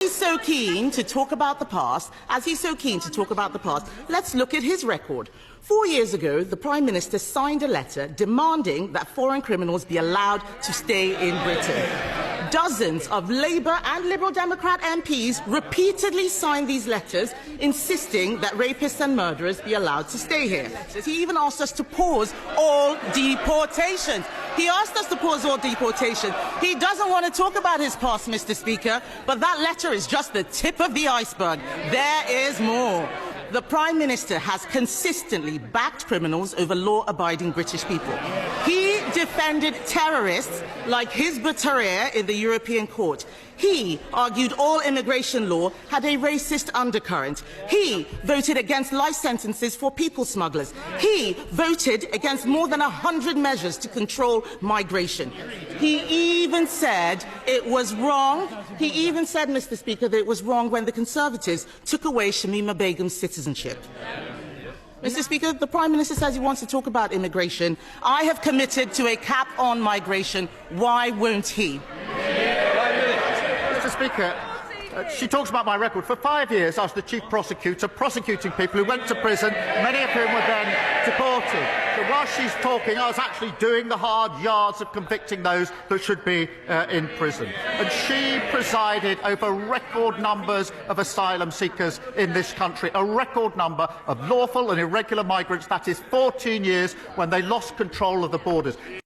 He's so keen to talk about the past, let's look at his record. 4 years ago, the Prime Minister signed a letter demanding that foreign criminals be allowed to stay in Britain. Dozens of Labour and Liberal Democrat MPs repeatedly signed these letters insisting that rapists and murderers be allowed to stay here. He even asked us to pause all deportations. He doesn't want to talk about his past, Mr. Speaker, but that letter is just the tip of the iceberg. There is more. The Prime Minister has consistently backed criminals over law-abiding British people. He defended terrorists like Hizb ut-Tahrir in the European Court. He argued all immigration law had a racist undercurrent. He voted against life sentences for people smugglers. He voted against more than 100 measures to control migration. He even said it was wrong. He even said, Mr. Speaker, that it was wrong when the Conservatives took away Shamima Begum's citizenship. Mr. Speaker, the Prime Minister says he wants to talk about immigration. I have committed to a cap on migration. Why won't he? Mr. Speaker, she talks about my record. For 5 years, I was the chief prosecutor prosecuting people who went to prison, many of whom were then deported. So while she's talking, I was actually doing the hard yards of convicting those that should be in prison. And she presided over record numbers of asylum seekers in this country, a record number of lawful and irregular migrants. That is 14 years when they lost control of the borders.